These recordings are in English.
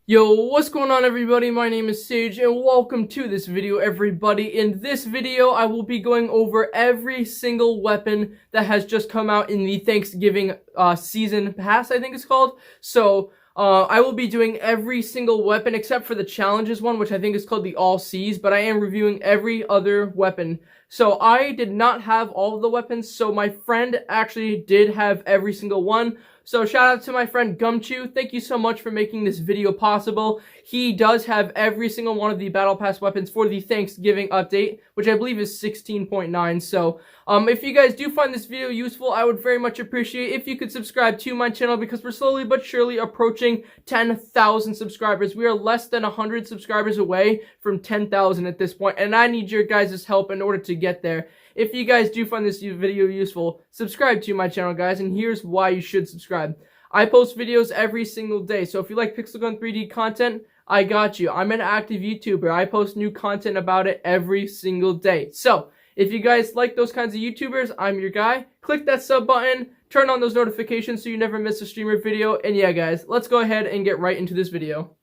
Yo, what's going on everybody? My name is Sage and welcome to this video everybody. In this video, I will be going over every single weapon that has just come out in the Thanksgiving season pass, I think it's called. So, I will be doing every single weapon except for the challenges one, which I think is called the All Seas, but I am reviewing every other weapon. So I did not have all of the weapons, so my friend actually did have every single one. So shout out to my friend Gumchu. Thank you so much for making this video possible. He does have every single one of the Battle Pass weapons for the Thanksgiving update, which I believe is 16.9. So if you guys do find this video useful, I would very much appreciate if you could subscribe to my channel because we're slowly but surely approaching 10,000 subscribers. We are less than 100 subscribers away from 10,000 at this point, and I need your guys' help in order to get there. If you guys do find this video useful, subscribe to my channel, guys, and here's why you should subscribe. I post videos every single day, so if you like Pixel Gun 3D content, I got you. I'm an active YouTuber. I post new content about it every single day. So, if you guys like those kinds of YouTubers, I'm your guy. Click that sub button, turn on those notifications so you never miss a streamer video, and yeah, guys, let's go ahead and get right into this video.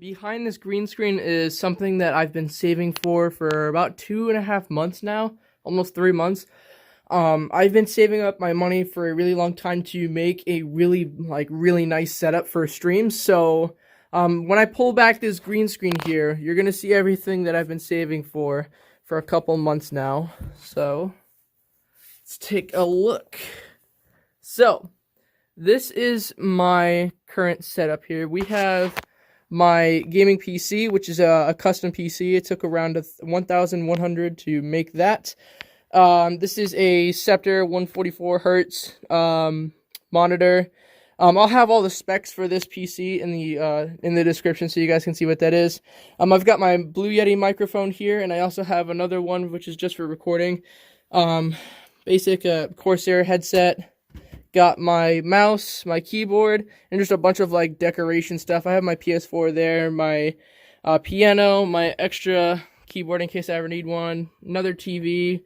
Behind this green screen is something that I've been saving for about 2.5 months now, almost 3 months. I've been saving up my money for a really long time to make a really nice setup for streams. So when I pull back this green screen here, you're gonna see everything that I've been saving for a couple months now. So let's take a look. So this is my current setup here. We have my gaming PC, which is a custom PC. It took around 1,100 to make that. This is a Scepter 144 hertz monitor. I'll have all the specs for this PC in the description so you guys can see what that is. I've got my Blue Yeti microphone here, and I also have another one which is just for recording. Basic Corsair headset. Got my mouse, my keyboard, and just a bunch of like decoration stuff. I have my PS4 there, my piano, my extra keyboard in case I ever need one, another TV,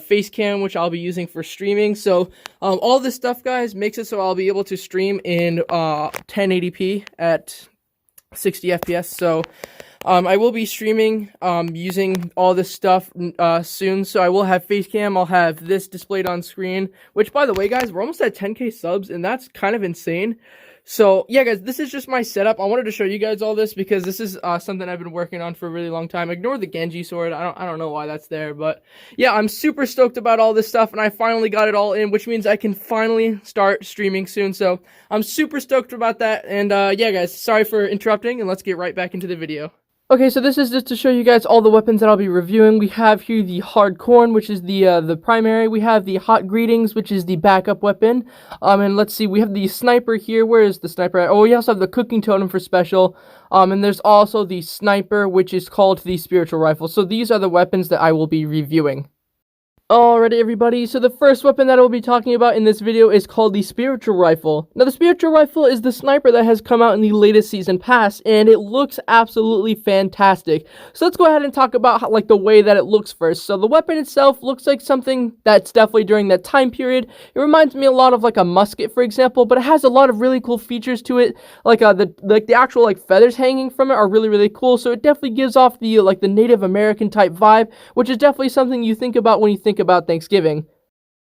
face cam, which I'll be using for streaming. So all this stuff, guys, makes it so I'll be able to stream in 1080p at 60 FPS. So I will be streaming using all this stuff soon, so I will have Facecam. I'll have this displayed on screen, which, by the way, guys, we're almost at 10k subs, and that's kind of insane. So, yeah, guys, this is just my setup. I wanted to show you guys all this because this is something I've been working on for a really long time. Ignore the Genji sword. I don't know why that's there, but yeah, I'm super stoked about all this stuff, and I finally got it all in, which means I can finally start streaming soon. So, I'm super stoked about that, and yeah, guys, sorry for interrupting, and let's get right back into the video. Okay, so this is just to show you guys all the weapons that I'll be reviewing. We have here the Hard Corn, which is the primary. We have the Hot Greetings, which is the backup weapon. And let's see, we have the Sniper here. Where is the Sniper at? Oh, we also have the Cooking Totem for special. And there's also the Sniper, which is called the Spiritual Rifle. So these are the weapons that I will be reviewing. Alrighty, everybody, so the first weapon that I will be talking about in this video is called the Spiritual Rifle. Now, the Spiritual Rifle is the sniper that has come out in the latest season pass, and it looks absolutely fantastic. So let's go ahead and talk about the way that it looks first. So the weapon itself looks like something that's definitely during that time period. It reminds me a lot of a musket, for example, but it has a lot of really cool features to it. The actual feathers hanging from it are really, really cool. So it definitely gives off the the Native American type vibe, which is definitely something you think about when you think about Thanksgiving.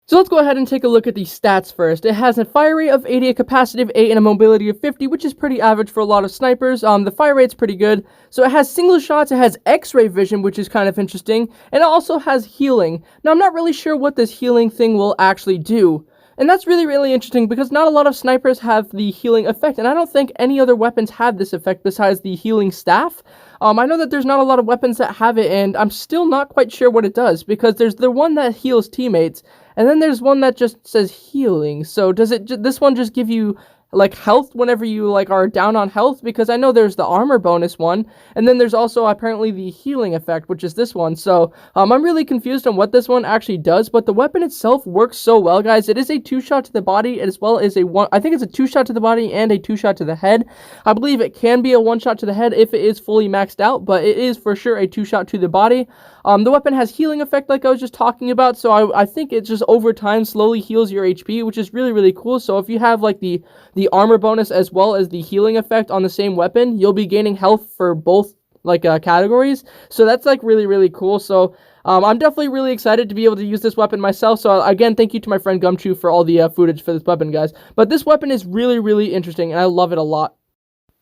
So let's go ahead and take a look at the stats first. It has a fire rate of 80, a capacity of 8, and a mobility of 50, which is pretty average for a lot of snipers. The fire rate's pretty good. So it has single shots, it has X-ray vision, which is kind of interesting, and it also has healing. Now, I'm not really sure what this healing thing will actually do. And that's really, really interesting because not a lot of snipers have the healing effect, and I don't think any other weapons have this effect besides the healing staff. I know that there's not a lot of weapons that have it, and I'm still not quite sure what it does because there's the one that heals teammates, and then there's one that just says healing. So does this one just give you like health whenever you like are down on health, because I know there's the armor bonus one, and then there's also apparently the healing effect, which is this one. So I'm really confused on what this one actually does, but the weapon itself works so well, guys. It is a 2-shot to the body as well as a one. I think it's a 2-shot to the body and a 2-shot to the head. I believe it can be a 1-shot to the head if it is fully maxed out, but it is for sure a 2-shot to the body. The weapon has healing effect like I was just talking about, so I think it just over time slowly heals your HP, which is really, really cool. So if you have like the armor bonus as well as the healing effect on the same weapon, you'll be gaining health for both like categories. So that's like really, really cool. So I'm definitely really excited to be able to use this weapon myself. So again, thank you to my friend Gumchu for all the footage for this weapon, guys. But this weapon is really, really interesting, and I love it a lot.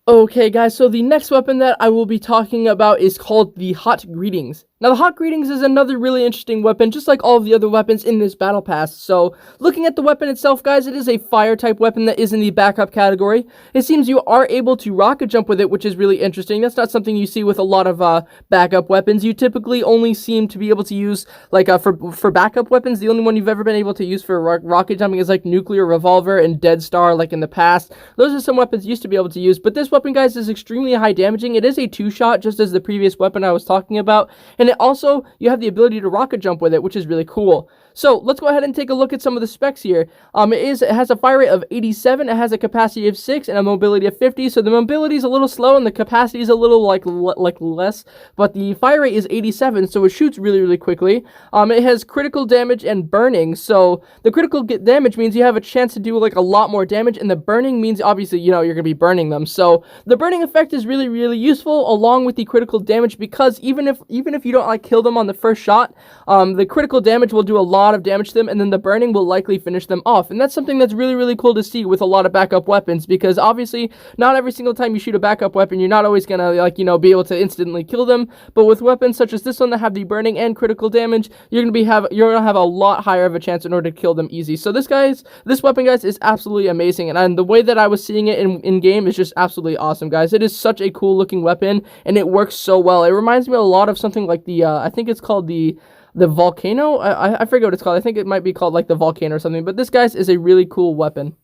Okay, guys, so the next weapon that I will be talking about is called the Hot Greetings. Now, the Hot Greetings is another really interesting weapon, just like all of the other weapons in this battle pass. So, looking at the weapon itself, guys, it is a fire-type weapon that is in the backup category. It seems you are able to rocket jump with it, which is really interesting. That's not something you see with a lot of backup weapons. You typically only seem to be able to use, like, for backup weapons, the only one you've ever been able to use for rocket jumping is, like, Nuclear Revolver and Dead Star, like, in the past. Those are some weapons you used to be able to use, but this weapon, guys, is extremely high damaging. It is a 2-shot, just as the previous weapon I was talking about, and also, you have the ability to rocket jump with it, which is really cool. So, let's go ahead and take a look at some of the specs here. It has a fire rate of 87, it has a capacity of 6, and a mobility of 50, so the mobility is a little slow, and the capacity is a little, like less, but the fire rate is 87, so it shoots really, really quickly. It has critical damage and burning, so the critical damage means you have a chance to do, like, a lot more damage, and the burning means, obviously, you know, you're gonna be burning them. So, the burning effect is really, really useful, along with the critical damage, because even if you don't, like, kill them on the first shot, the critical damage will do a lot of damage to them, and then the burning will likely finish them off. And that's something that's really, really cool to see with a lot of backup weapons, because obviously not every single time you shoot a backup weapon, you're not always gonna, like, you know, be able to instantly kill them. But with weapons such as this one that have the burning and critical damage, you're gonna have a lot higher of a chance in order to kill them easy. So this weapon, guys, is absolutely amazing, and the way that I was seeing it in game is just absolutely awesome, guys. It is such a cool looking weapon, and it works so well. It reminds me a lot of something like the I think it's called the volcano. I forget what it's called. I think it might be called like the volcano or something. But this, guys, is a really cool weapon.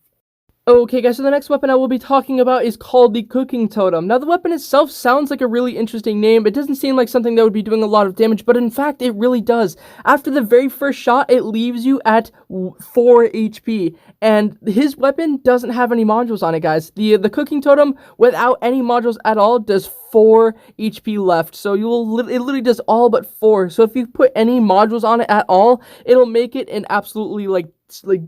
Okay, guys, so the next weapon I will be talking about is called the Cooking Totem. Now, the weapon itself sounds like a really interesting name. It doesn't seem like something that would be doing a lot of damage, but in fact, it really does. After the very first shot, it leaves you at 4 HP, and his weapon doesn't have any modules on it, guys. The Cooking Totem, without any modules at all, does 4 HP left, so it literally does all but 4. So if you put any modules on it at all, it'll make it an absolutely like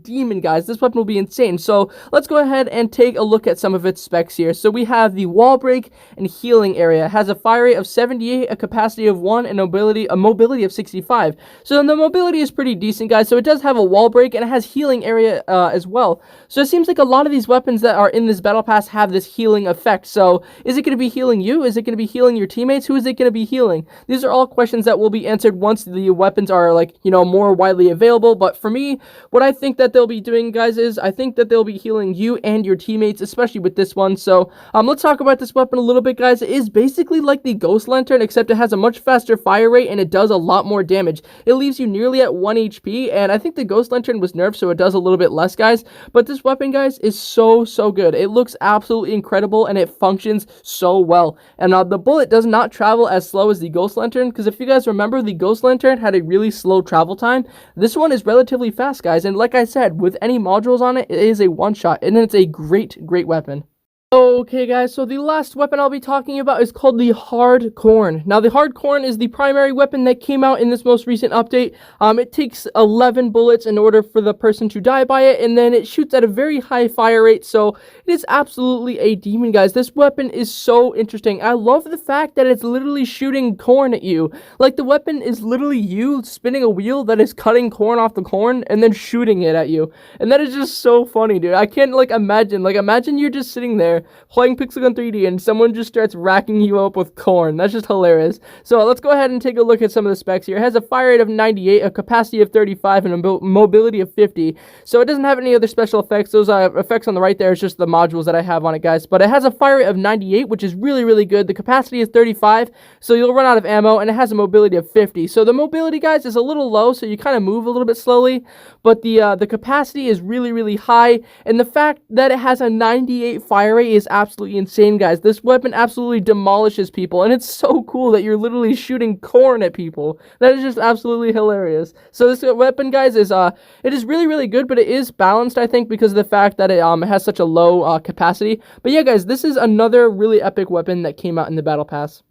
demon, guys. This weapon will be insane. So let's go ahead and take a look at some of its specs here. So we have the wall break and healing area. It has a fire rate of 78, a capacity of 1, and a mobility of 65. So the mobility is pretty decent, guys. So it does have a wall break, and it has healing area as well. So it seems like a lot of these weapons that are in this battle pass have this healing effect. So is it going to be healing you? Is it going to be healing your teammates? Who is it going to be healing? These are all questions that will be answered once the weapons are, like, you know, more widely available. But for me, what I think that they'll be doing, guys, is I think that they'll be healing you and your teammates, especially with this one. So let's talk about this weapon a little bit, guys. It is basically like the Ghost Lantern, except it has a much faster fire rate, and it does a lot more damage. It leaves you nearly at 1 HP, and I think the Ghost Lantern was nerfed, so it does a little bit less, guys. But this weapon, guys, is so good. It looks absolutely incredible, and it functions so well. And the bullet does not travel as slow as the Ghost Lantern, because if you guys remember, the Ghost Lantern had a really slow travel time. This one is relatively fast, guys, and like I said, with any modules on it, it is a 1-shot, and it's a great weapon. Okay, guys, so the last weapon I'll be talking about is called the Hard Corn. Now, the Hard Corn is the primary weapon that came out in this most recent update. It takes 11 bullets in order for the person to die by it, and then it shoots at a very high fire rate, so it is absolutely a demon, guys. This weapon is so interesting. I love the fact that it's literally shooting corn at you. Like, the weapon is literally you spinning a wheel that is cutting corn off the corn and then shooting it at you. And that is just so funny, dude. I can't, like, imagine you're just sitting there, there playing Pixel Gun 3D and someone just starts racking you up with corn. That's just hilarious. So let's go ahead and take a look at some of the specs here. It has a fire rate of 98, a capacity of 35, and a mobility of 50. So it doesn't have any other special effects. Those effects on the right there is just the modules that I have on it, guys. But it has a fire rate of 98, which is really, really good. The capacity is 35, so you'll run out of ammo, and it has a mobility of 50. So the mobility, guys, is a little low, so you kind of move a little bit slowly, but the capacity is really, really high, and the fact that it has a 98 fire rate is absolutely insane, guys. This weapon absolutely demolishes people, and it's so cool that you're literally shooting corn at people. That is just absolutely hilarious. So this weapon, guys, is it is really, really good, but it is balanced, I think, because of the fact that it has such a low capacity. But yeah, guys, this is another really epic weapon that came out in the Battle Pass.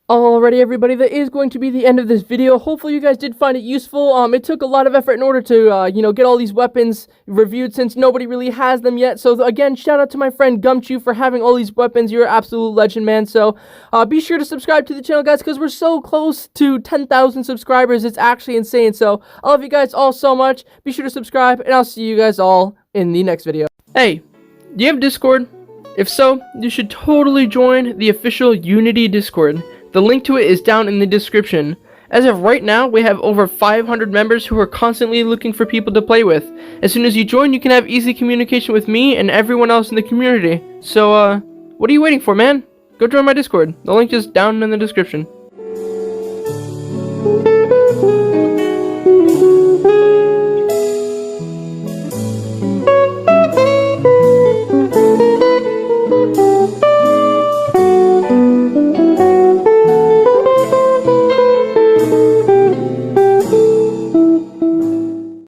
Alrighty, everybody, that is going to be the end of this video. Hopefully you guys did find it useful. It took a lot of effort in order to, get all these weapons reviewed since nobody really has them yet. So, again, shout out to my friend Gumchu for having all these weapons. You're an absolute legend, man. So, be sure to subscribe to the channel, guys, because we're so close to 10,000 subscribers. It's actually insane. So, I love you guys all so much. Be sure to subscribe, and I'll see you guys all in the next video. Hey, do you have Discord? If so, you should totally join the official Unity Discord. The link to it is down in the description. As of right now, we have over 500 members who are constantly looking for people to play with. As soon as you join, you can have easy communication with me and everyone else in the community. So, what are you waiting for, man? Go join my Discord. The link is down in the description.